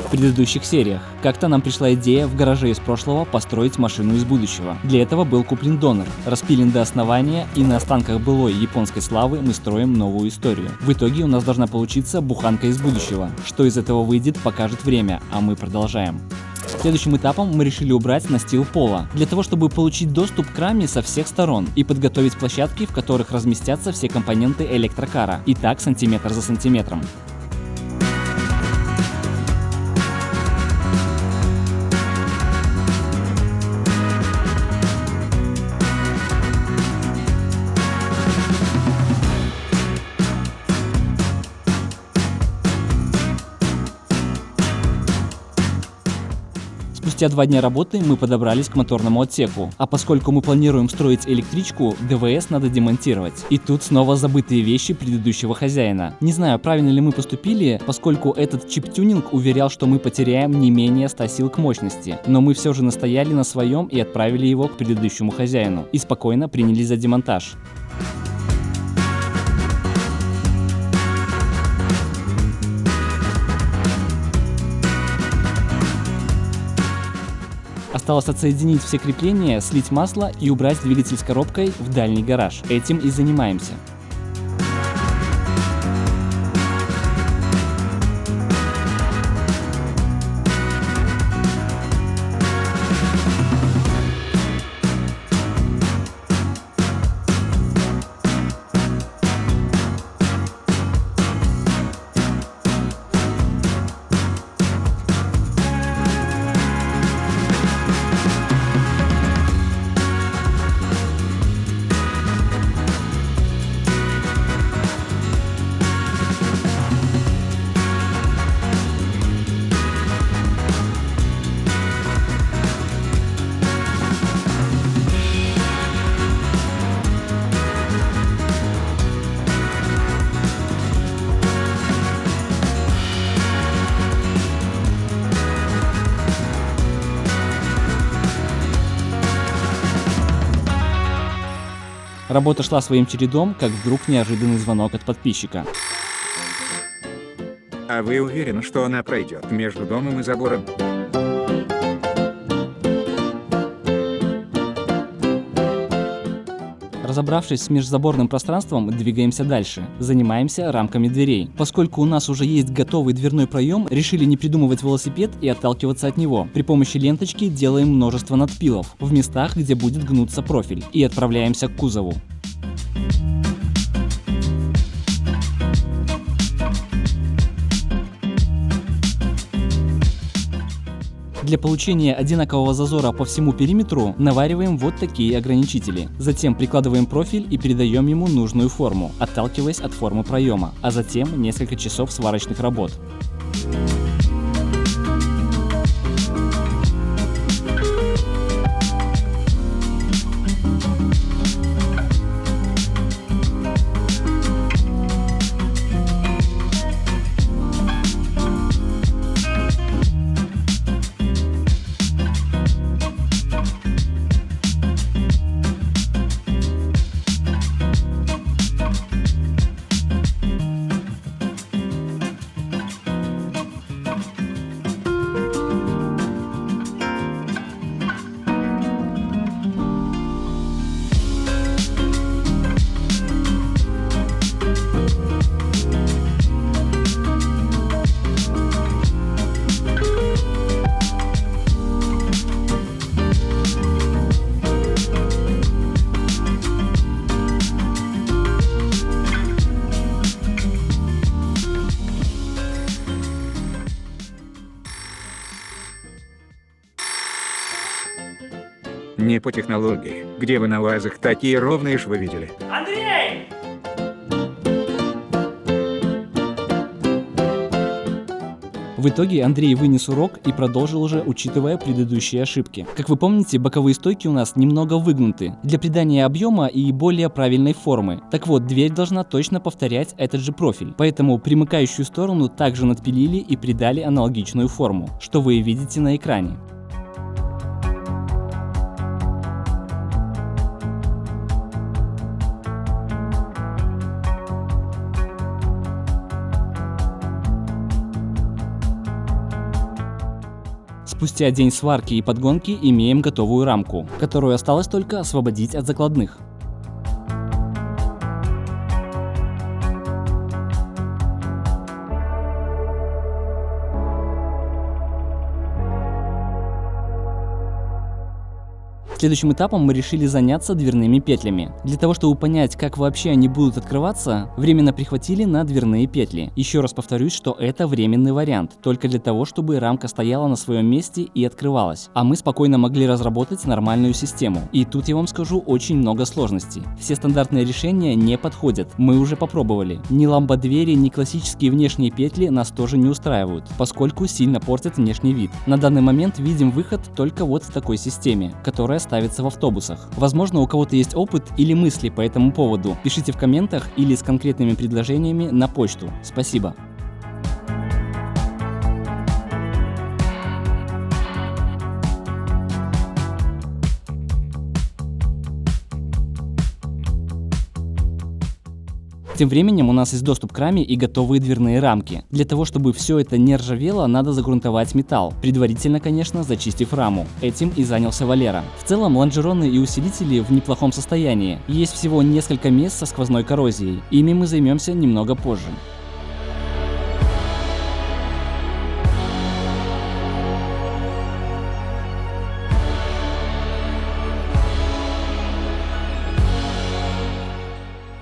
В предыдущих сериях как-то нам пришла идея в гараже из прошлого построить машину из будущего. Для этого был куплен донор, распилен до основания, и на останках былой японской славы мы строим новую историю. В итоге у нас должна получиться буханка из будущего. Что из этого выйдет, покажет время, а мы продолжаем. Следующим этапом мы решили убрать настил пола, для того чтобы получить доступ к раме со всех сторон и подготовить площадки, в которых разместятся все компоненты электрокара, и так сантиметр за сантиметром. Спустя 2 дня работы мы подобрались к моторному отсеку, а поскольку мы планируем строить электричку, ДВС надо демонтировать. И тут снова забытые вещи предыдущего хозяина. Не знаю, правильно ли мы поступили, поскольку этот чип-тюнинг уверял, что мы потеряем не менее 100 сил к мощности, но мы все же настояли на своем и отправили его к предыдущему хозяину, и спокойно принялись за демонтаж. Осталось отсоединить все крепления, слить масло и убрать двигатель с коробкой в дальний гараж. Этим и занимаемся. Работа шла своим чередом, как вдруг неожиданный звонок от подписчика. А вы уверены, что она пройдет между домом и забором? Разобравшись с межзаборным пространством, двигаемся дальше. Занимаемся рамками дверей. Поскольку у нас уже есть готовый дверной проем, решили не придумывать велосипед и отталкиваться от него. При помощи ленточки делаем множество надпилов в местах, где будет гнуться профиль, и отправляемся к кузову. Для получения одинакового зазора по всему периметру навариваем вот такие ограничители. Затем прикладываем профиль и передаем ему нужную форму, отталкиваясь от формы проема, а затем несколько часов сварочных работ. Не по технологии. Где вы на УАЗах такие ровные швы видели? Андрей! В итоге Андрей вынес урок и продолжил уже, учитывая предыдущие ошибки. Как вы помните, боковые стойки у нас немного выгнуты для придания объема и более правильной формы. Так вот, дверь должна точно повторять этот же профиль, поэтому примыкающую сторону также надпилили и придали аналогичную форму, что вы и видите на экране. Спустя день сварки и подгонки имеем готовую рамку, которую осталось только освободить от закладных. Следующим этапом мы решили заняться дверными петлями. Для того, чтобы понять, как вообще они будут открываться, временно прихватили на дверные петли. Еще раз повторюсь, что это временный вариант, только для того, чтобы рамка стояла на своем месте и открывалась. А мы спокойно могли разработать нормальную систему. И тут я вам скажу очень много сложностей. Все стандартные решения не подходят. Мы уже попробовали. Ни ламбо-двери, ни классические внешние петли нас тоже не устраивают, поскольку сильно портят внешний вид. На данный момент видим выход только вот в такой системе, которая ставится в автобусах. Возможно, у кого-то есть опыт или мысли по этому поводу. Пишите в комментах или с конкретными предложениями на почту. Спасибо. Тем временем у нас есть доступ к раме и готовые дверные рамки. Для того, чтобы все это не ржавело, надо загрунтовать металл. Предварительно, конечно, зачистив раму. Этим и занялся Валера. В целом, лонжероны и усилители в неплохом состоянии. Есть всего несколько мест со сквозной коррозией. Ими мы займемся немного позже.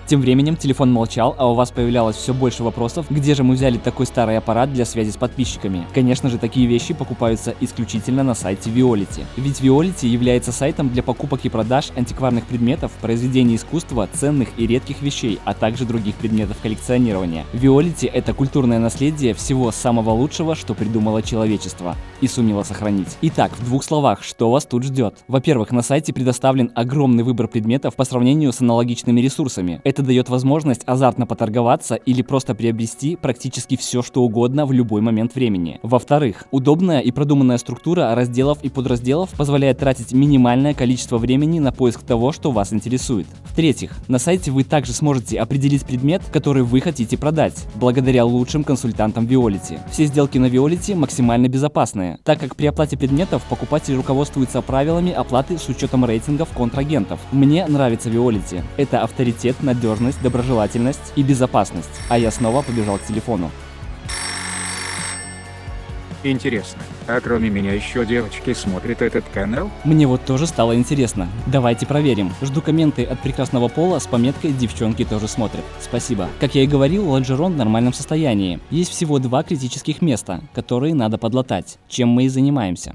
Тем временем телефон молчал, а у вас появлялось все больше вопросов, где же мы взяли такой старый аппарат для связи с подписчиками. Конечно же, такие вещи покупаются исключительно на сайте Виолити. Ведь Виолити является сайтом для покупок и продаж антикварных предметов, произведений искусства, ценных и редких вещей, а также других предметов коллекционирования. Виолити — это культурное наследие всего самого лучшего, что придумало человечество и сумело сохранить. Итак, в двух словах, что вас тут ждет? Во-первых, на сайте предоставлен огромный выбор предметов по сравнению с аналогичными ресурсами. Это дает возможность азартно поторговаться или просто приобрести практически все, что угодно в любой момент времени. Во-вторых, удобная и продуманная структура разделов и подразделов позволяет тратить минимальное количество времени на поиск того, что вас интересует. В-третьих, на сайте вы также сможете определить предмет, который вы хотите продать, благодаря лучшим консультантам Виолити. Все сделки на Виолити максимально безопасные, так как при оплате предметов покупатель руководствуется правилами оплаты с учетом рейтингов контрагентов. Мне нравится Виолити. Это авторитет, надежность, доброжелательность и безопасность. А я снова побежал к телефону. Интересно, а кроме меня еще девочки смотрят этот канал? Мне вот тоже стало интересно. Давайте проверим. Жду комменты от прекрасного пола с пометкой «Девчонки тоже смотрят». Спасибо. Как я и говорил, лонжерон в нормальном состоянии. Есть всего 2 критических места, которые надо подлатать, чем мы и занимаемся.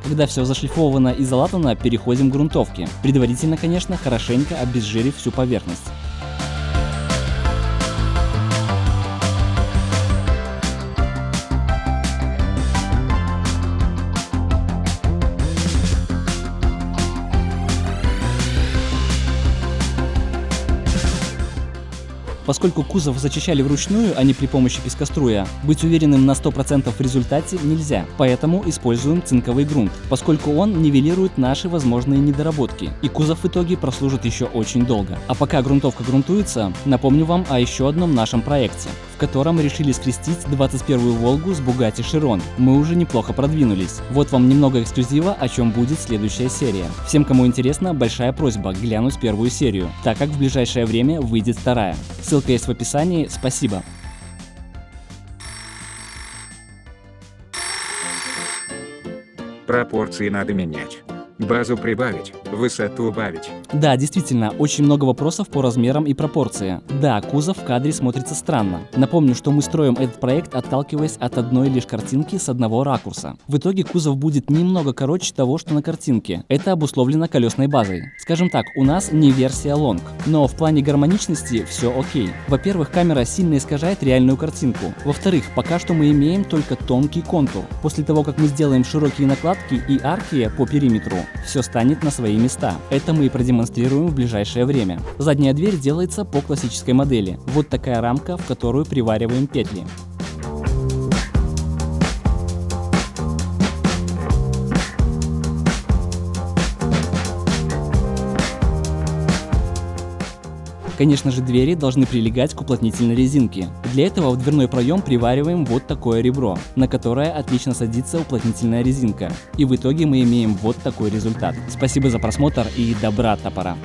Когда все зашлифовано и залатано, переходим к грунтовке. Предварительно, конечно, хорошенько обезжирив всю поверхность. Поскольку кузов зачищали вручную, а не при помощи пескоструя, быть уверенным на 100% в результате нельзя. Поэтому используем цинковый грунт, поскольку он нивелирует наши возможные недоработки, и кузов в итоге прослужит еще очень долго. А пока грунтовка грунтуется, напомню вам о еще одном нашем проекте, в котором решили скрестить 21-ю Волгу с Bugatti Chiron. Мы уже неплохо продвинулись. Вот вам немного эксклюзива, о чем будет следующая серия. Всем, кому интересно, большая просьба глянуть первую серию, так как в ближайшее время выйдет вторая. Ссылка есть в описании. Спасибо. Пропорции надо менять. Базу прибавить, высоту убавить. Да, действительно, очень много вопросов по размерам и пропорции. Да, кузов в кадре смотрится странно. Напомню, что мы строим этот проект, отталкиваясь от одной лишь картинки с одного ракурса. В итоге кузов будет немного короче того, что на картинке. Это обусловлено колесной базой. Скажем так, у нас не версия Long, но в плане гармоничности все окей. Во-первых, камера сильно искажает реальную картинку. Во-вторых, пока что мы имеем только тонкий контур. После того, как мы сделаем широкие накладки и арки по периметру, все станет на свои места. Это мы и продемонстрируем в ближайшее время. Задняя дверь делается по классической модели. Вот такая рамка, в которую привариваем петли. Конечно же, двери должны прилегать к уплотнительной резинке. Для этого в дверной проем привариваем вот такое ребро, на которое отлично садится уплотнительная резинка. И в итоге мы имеем вот такой результат. Спасибо за просмотр и добра, топора!